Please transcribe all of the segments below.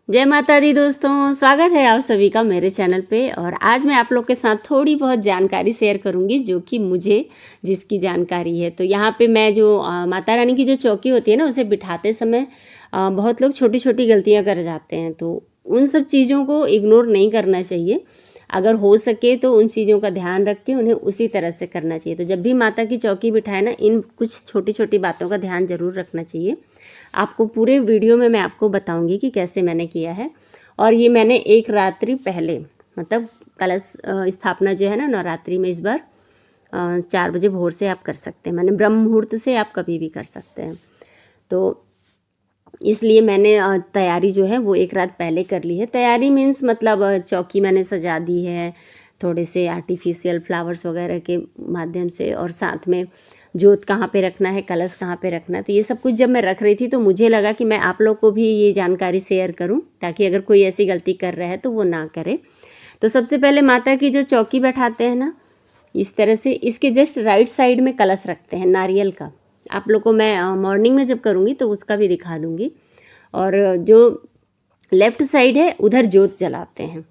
जय माता दी दोस्तों, स्वागत है आप सभी का मेरे चैनल पे। और आज मैं आप लोग के साथ थोड़ी बहुत जानकारी शेयर करूंगी जो कि मुझे जिसकी जानकारी है। तो यहाँ पे मैं जो माता रानी की जो चौकी होती है ना, उसे बिठाते समय बहुत लोग छोटी छोटी गलतियाँ कर जाते हैं। तो उन सब चीज़ों को इग्नोर नहीं करना चाहिए। अगर हो सके तो उन चीज़ों का ध्यान रख के उन्हें उसी तरह से करना चाहिए। तो जब भी माता की चौकी बिठाए ना, इन कुछ छोटी छोटी बातों का ध्यान ज़रूर रखना चाहिए। आपको पूरे वीडियो में मैं आपको बताऊंगी कि कैसे मैंने किया है। और ये मैंने एक रात्रि पहले, मतलब कलश स्थापना जो है ना नवरात्रि में, इस बार 4 बजे भोर से आप कर सकते हैं। मैंने ब्रह्म मुहूर्त से आप कभी भी कर सकते हैं। तो इसलिए मैंने तैयारी जो है वो एक रात पहले कर ली है। तैयारी मीन्स मतलब चौकी मैंने सजा दी है थोड़े से आर्टिफिशियल फ्लावर्स वगैरह के माध्यम से, और साथ में जोत कहाँ पे रखना है, कलश कहाँ पे रखना है। तो ये सब कुछ जब मैं रख रही थी तो मुझे लगा कि मैं आप लोग को भी ये जानकारी शेयर करूं, ताकि अगर कोई ऐसी गलती कर रहा है तो वो ना करे। तो सबसे पहले माता की जो चौकी बैठाते हैं ना, इस तरह से इसके जस्ट राइट साइड में कलश रखते हैं नारियल का। आप लोग को मैं मॉर्निंग में जब करूँगी तो उसका भी दिखा दूँगी। और जो लेफ़्ट साइड है उधर जोत जलाते हैं।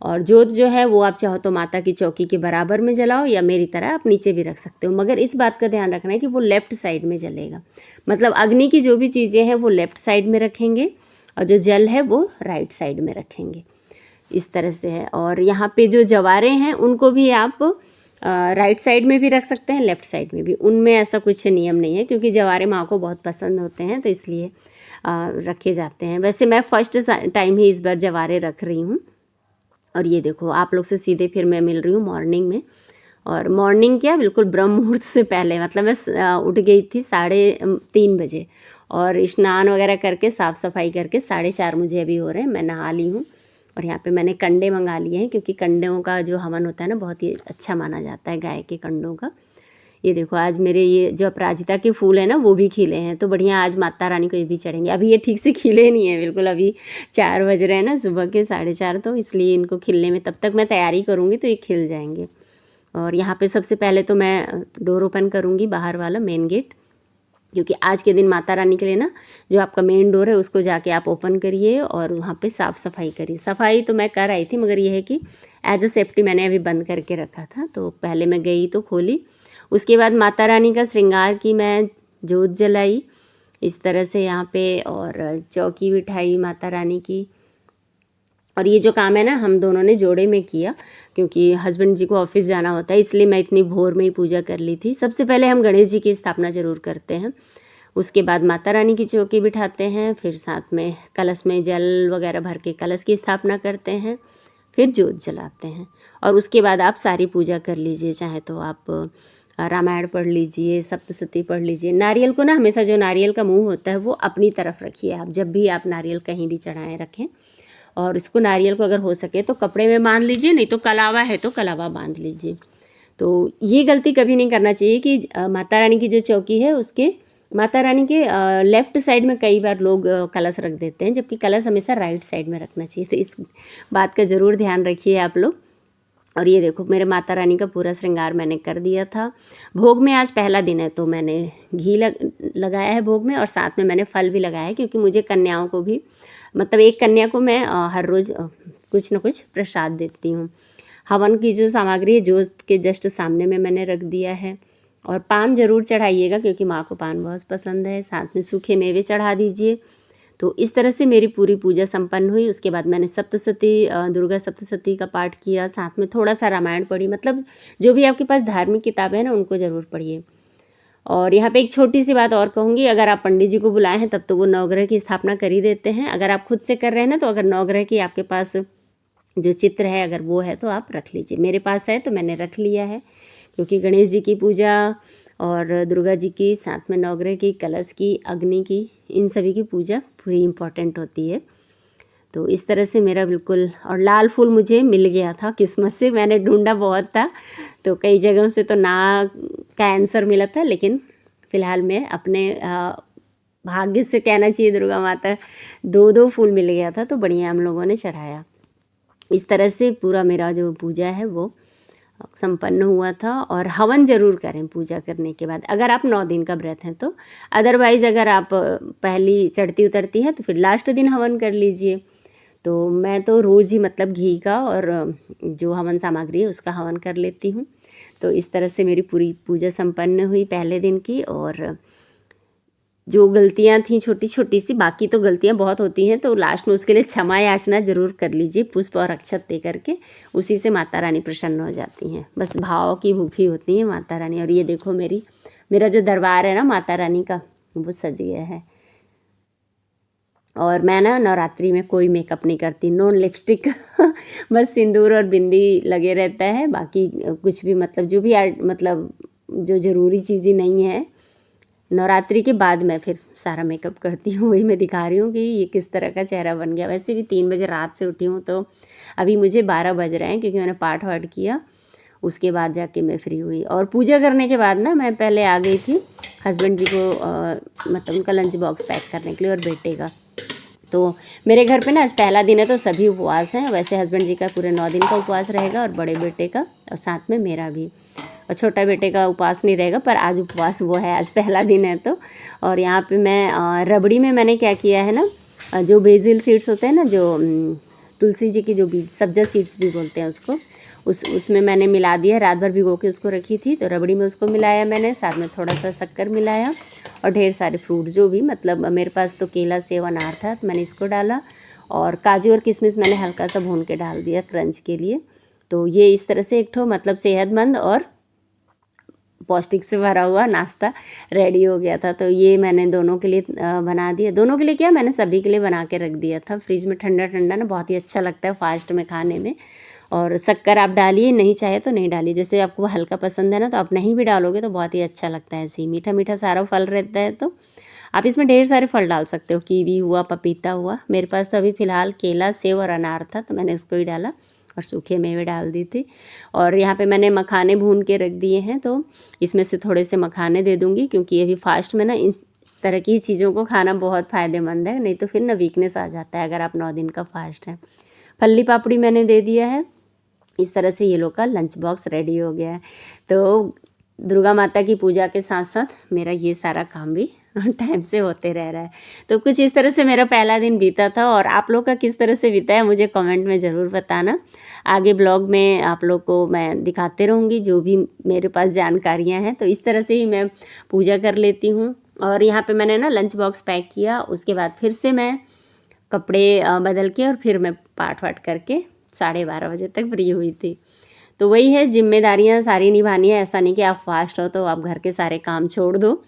और जोत जो है वो आप चाहो तो माता की चौकी के बराबर में जलाओ, या मेरी तरह आप नीचे भी रख सकते हो, मगर इस बात का ध्यान रखना है कि वो लेफ़्ट साइड में जलेगा। मतलब अग्नि की जो भी चीज़ें हैं वो लेफ़्ट साइड में रखेंगे, और जो जल है वो राइट साइड में रखेंगे। इस तरह से है। और यहाँ पे जो जवारे हैं उनको भी आप राइट साइड में भी रख सकते हैं, लेफ़्ट साइड में भी। उनमें ऐसा कुछ नियम नहीं है, क्योंकि जवारे माँ को बहुत पसंद होते हैं, तो इसलिए रखे जाते हैं। वैसे मैं फर्स्ट टाइम ही इस बार जवारे रख रही हूँ। और ये देखो, आप लोग से सीधे फिर मैं मिल रही हूँ मॉर्निंग में। और मॉर्निंग क्या, बिल्कुल ब्रह्म मुहूर्त से पहले, मतलब मैं उठ गई थी 3:30 बजे, और स्नान वगैरह करके साफ़ सफाई करके 4:30 मुझे अभी हो रहे हैं। मैं नहा ली हूँ। और यहाँ पे मैंने कंडे मंगा लिए हैं, क्योंकि कंडों का जो हवन होता है ना, बहुत ही अच्छा माना जाता है गाय के कंडों का। ये देखो, आज मेरे ये जो अपराजिता के फूल हैं ना वो भी खिले हैं, तो बढ़िया आज माता रानी को ये भी चढ़ेंगे। अभी ये ठीक से खिले नहीं हैं बिल्कुल, अभी 4 बज रहे हैं ना सुबह के 4:30, तो इसलिए इनको खिलने में तब तक मैं तैयारी करूँगी तो ये खिल जाएंगे। और यहाँ पे सबसे पहले तो मैं डोर ओपन करूँगी, बाहर वाला मेन गेट, क्योंकि आज के दिन माता रानी के लिए ना जो आपका मेन डोर है उसको जाके आप ओपन करिए और वहाँ पे साफ़ सफाई करिए। सफाई तो मैं कर आई थी, मगर ये है कि एज अ सेफ्टी मैंने अभी बंद करके रखा था। तो पहले मैं गई तो खोली, उसके बाद माता रानी का श्रृंगार की, मैं जोत जलाई इस तरह से यहाँ पे, और चौकी बिठाई माता रानी की। और ये जो काम है ना हम दोनों ने जोड़े में किया, क्योंकि हस्बैंड जी को ऑफिस जाना होता है, इसलिए मैं इतनी भोर में ही पूजा कर ली थी। सबसे पहले हम गणेश जी की स्थापना ज़रूर करते हैं, उसके बाद माता रानी की चौकी बिठाते हैं, फिर साथ में कलश में जल वगैरह भर के कलश की स्थापना करते हैं, फिर जोत जलाते हैं। और उसके बाद आप सारी पूजा कर लीजिए, चाहे तो आप रामायण पढ़ लीजिए, सप्तशती पढ़ लीजिए। नारियल को ना हमेशा, जो नारियल का मुंह होता है वो अपनी तरफ रखिए आप, जब भी आप नारियल कहीं भी चढ़ाएं रखें। और इसको, नारियल को अगर हो सके तो कपड़े में बांध लीजिए, नहीं तो कलावा है तो कलावा बांध लीजिए। तो ये गलती कभी नहीं करना चाहिए कि माता रानी की जो चौकी है उसके, माता रानी के लेफ़्ट साइड में कई बार लोग कलश रख देते हैं, जबकि कलश हमेशा राइट साइड में रखना चाहिए। तो इस बात का ज़रूर ध्यान रखिए आप लोग। और ये देखो, मेरे माता रानी का पूरा श्रृंगार मैंने कर दिया था। भोग में आज पहला दिन है तो मैंने घी लगाया है भोग में, और साथ में मैंने फल भी लगाया है, क्योंकि मुझे कन्याओं को भी, मतलब एक कन्या को मैं हर रोज़ कुछ न कुछ प्रसाद देती हूँ। हवन की जो सामग्री है जोत के जस्ट सामने में मैंने रख दिया है। और पान ज़रूर चढ़ाइएगा, क्योंकि माँ को पान बहुत पसंद है। साथ में सूखे मेवे चढ़ा दीजिए। तो इस तरह से मेरी पूरी पूजा संपन्न हुई। उसके बाद मैंने सप्तशती, दुर्गा सप्तशती का पाठ किया, साथ में थोड़ा सा रामायण पढ़ी। मतलब जो भी आपके पास धार्मिक किताबें हैं ना उनको ज़रूर पढ़िए। और यहाँ पे एक छोटी सी बात और कहूँगी, अगर आप पंडित जी को बुलाए हैं तब तो वो नवग्रह की स्थापना कर ही देते हैं। अगर आप खुद से कर रहे हैं ना, तो अगर नवग्रह की आपके पास जो चित्र है अगर वो है तो आप रख लीजिए। मेरे पास है तो मैंने रख लिया है, क्योंकि गणेश जी की पूजा और दुर्गा जी की, साथ में नवग्रह की, कलश की, अग्नि की, इन सभी की पूजा पूरी इम्पॉर्टेंट होती है। तो इस तरह से मेरा बिल्कुल। और लाल फूल मुझे मिल गया था किस्मत से, मैंने ढूंढा बहुत था, तो कई जगहों से तो ना का आंसर मिला था, लेकिन फ़िलहाल मैं अपने भाग्य से कहना चाहिए दुर्गा माता, 2-2 फूल मिल गया था, तो बढ़िया हम लोगों ने चढ़ाया। इस तरह से पूरा मेरा जो पूजा है वो संपन्न हुआ था। और हवन ज़रूर करें पूजा करने के बाद, अगर आप 9 दिन का व्रत हैं तो। अदरवाइज़ अगर आप पहली चढ़ती उतरती हैं तो फिर लास्ट दिन हवन कर लीजिए। तो मैं तो रोज़ ही मतलब घी का और जो हवन सामग्री है उसका हवन कर लेती हूँ। तो इस तरह से मेरी पूरी पूजा संपन्न हुई पहले दिन की। और जो गलतियाँ थीं छोटी-छोटी सी, बाकी तो गलतियाँ बहुत होती हैं, तो लास्ट में उसके लिए क्षमा याचना ज़रूर कर लीजिए पुष्प और अक्षत दे करके। उसी से माता रानी प्रसन्न हो जाती हैं। बस भाव की भूखी होती हैं माता रानी। और ये देखो मेरा जो दरबार है ना माता रानी का, वो सज गया है। और मैं ना नवरात्रि में कोई मेकअप नहीं करती, नो लिपस्टिक बस सिंदूर और बिंदी लगे रहता है। बाकी कुछ भी मतलब जो भी मतलब जो ज़रूरी चीज़ें नहीं है, नवरात्रि के बाद मैं फिर सारा मेकअप करती हूँ। वही मैं दिखा रही हूँ कि ये किस तरह का चेहरा बन गया। वैसे भी 3 बजे रात से उठी हूँ, तो अभी मुझे 12 बज रहे हैं, क्योंकि मैंने पाठ वाठ किया, उसके बाद जाके मैं फ्री हुई। और पूजा करने के बाद ना मैं पहले आ गई थी हस्बैंड जी को मतलब उनका लंच बॉक्स पैक करने के लिए और बेटे का। तो मेरे घर पे ना आज पहला दिन है, तो सभी उपवास हैं। वैसे हस्बैंड जी का पूरे 9 दिन का उपवास रहेगा, और बड़े बेटे का, और साथ में मेरा भी। और छोटा बेटे का उपवास नहीं रहेगा, पर आज उपवास वो है, आज पहला दिन है तो। और यहाँ पे मैं रबड़ी में मैंने क्या किया है ना, जो बेसिल सीड्स होते हैं ना, जो तुलसी जी की जो बीज, सब्जा सीड्स भी बोलते हैं उसको, उसमें मैंने मिला दिया। रात भर भिगो के उसको रखी थी, तो रबड़ी में उसको मिलाया मैंने, साथ में थोड़ा सा शक्कर मिलाया, और ढेर सारे फ्रूट जो भी मतलब मेरे पास तो केला सेब अनार था, तो मैंने इसको डाला। और काजू और किशमिश मैंने हल्का सा भून के डाल दिया क्रंच के लिए। तो ये इस तरह से एक ठो मतलब सेहतमंद और पौष्टिक से भरा हुआ नाश्ता रेडी हो गया था। तो ये मैंने दोनों के लिए बना दिया। दोनों के लिए क्या, मैंने सभी के लिए बना के रख दिया था फ्रिज में, ठंडा ठंडा ना बहुत ही अच्छा लगता है फास्ट में खाने में। और शक्कर आप डालिए, नहीं चाहे तो नहीं डालिए, जैसे आपको हल्का पसंद है ना, तो आप नहीं भी डालोगे तो बहुत ही अच्छा लगता है। ऐसे ही मीठा मीठा सारा फल रहता है, तो आप इसमें ढेर सारे फल डाल सकते हो, कीवी हुआ, पपीता हुआ। मेरे पास तो अभी फ़िलहाल केला सेब और अनार था, तो मैंने इसको ही डाला, और सूखे मेवे डाल दी थी। और यहाँ पे मैंने मखाने भून के रख दिए हैं, तो इसमें से थोड़े से मखाने दे दूँगी, क्योंकि अभी फास्ट में ना इस तरह की चीज़ों को खाना बहुत फ़ायदेमंद है, नहीं तो फिर ना वीकनेस आ जाता है अगर आप 9 दिन का फास्ट है। फल्ली पापड़ी मैंने दे दिया है। इस तरह से ये लोग का लंच बॉक्स रेडी हो गया है। तो दुर्गा माता की पूजा के साथ साथ मेरा ये सारा काम भी टाइम से होते रह रहा है। तो कुछ इस तरह से मेरा पहला दिन बीता था। और आप लोग का किस तरह से बीता है मुझे कमेंट में ज़रूर बताना। आगे ब्लॉग में आप लोग को मैं दिखाते रहूँगी जो भी मेरे पास जानकारियाँ हैं। तो इस तरह से ही मैं पूजा कर लेती हूँ। और यहाँ पे मैंने ना लंच बॉक्स पैक किया, उसके बाद फिर से मैं कपड़े बदल के और फिर मैं पाठ वाठ करके 12:30 बजे तक फ्री हुई थी। तो वही है, जिम्मेदारियाँ सारी निभानी है। ऐसा नहीं कि आप फास्ट हो तो आप घर के सारे काम छोड़ दो।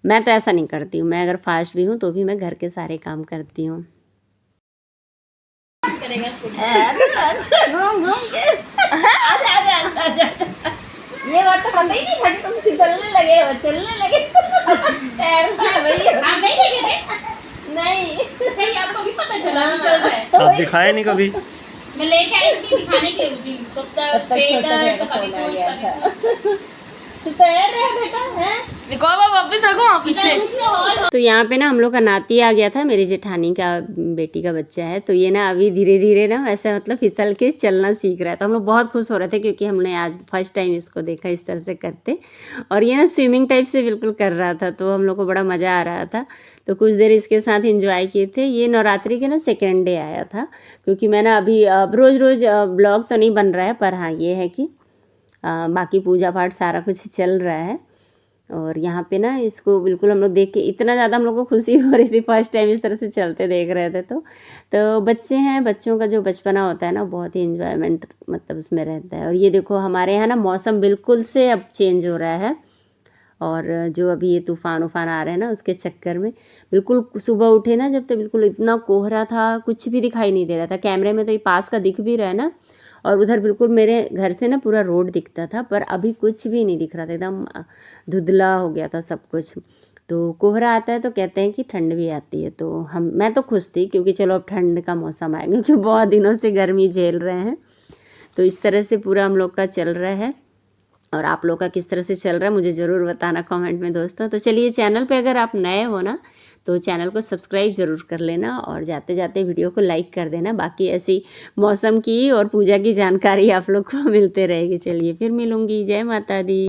मैं तो ऐसा नहीं करती हूँ। मैं अगर फास्ट भी हूँ तो भी मैं घर के सारे काम करती हूँ। ये बात तो पता ही नहीं था कि तुम फिसलने लगे हो, चलने लगे। आप नहीं लगे थे? नहीं। अच्छा, ये आपको भी पता चला कि चल रहा है? आप दिखाए नहीं कभी? मैं लेके आई थी दिखाने के लिए, तब तक पेट दर्द, तो कभी कुछ तो तैयार रहा बेटा है। वापस रखो पीछे। तो यहाँ पे ना हम लोग का नाती आ गया था, मेरी जेठानी का बेटी का बच्चा है। तो ये ना अभी धीरे धीरे ना वैसे मतलब फिसल के चलना सीख रहा है। तो हम लोग बहुत खुश हो रहे थे, क्योंकि हमने आज फर्स्ट टाइम इसको देखा इस तरह से करते। और ये ना स्विमिंग टाइप से बिल्कुल कर रहा था, तो हम लोग को बड़ा मज़ा आ रहा था। तो कुछ देर इसके साथ इंजॉय किए थे। ये नवरात्रि के ना सेकेंड डे आया था, क्योंकि मैं ना अभी रोज़ रोज़ ब्लॉग तो नहीं बन रहा है, पर हाँ ये है कि बाकी पूजा पाठ सारा कुछ चल रहा है। और यहाँ पे ना इसको बिल्कुल हम लोग देख के इतना ज़्यादा हम लोग को खुशी हो रही थी, फर्स्ट टाइम इस तरह से चलते देख रहे थे। तो बच्चे हैं, बच्चों का जो बचपना होता है ना, बहुत ही इन्जॉयमेंट मतलब उसमें रहता है। और ये देखो हमारे यहाँ ना मौसम बिल्कुल से अब चेंज हो रहा है। और जो अभी ये तूफ़ान उफ़ान आ रहे हैं ना, उसके चक्कर में बिल्कुल सुबह उठे ना जब, तो बिल्कुल इतना कोहरा था, कुछ भी दिखाई नहीं दे रहा था। कैमरे में तो ये पास का दिख भी रहा है ना, और उधर बिल्कुल मेरे घर से ना पूरा रोड दिखता था, पर अभी कुछ भी नहीं दिख रहा था, एकदम धुंधला हो गया था सब कुछ। तो कोहरा आता है तो कहते हैं कि ठंड भी आती है। तो मैं तो खुश थी, क्योंकि चलो अब ठंड का मौसम आएगा, क्योंकि बहुत दिनों से गर्मी झेल रहे हैं। तो इस तरह से पूरा हम लोग का चल रहा है। और आप लोग का किस तरह से चल रहा है मुझे ज़रूर बताना कमेंट में दोस्तों। तो चलिए, चैनल पे अगर आप नए हो ना, तो चैनल को सब्सक्राइब ज़रूर कर लेना, और जाते जाते वीडियो को लाइक कर देना। बाकी ऐसी मौसम की और पूजा की जानकारी आप लोग को मिलते रहेगी। चलिए फिर मिलूँगी। जय माता दी।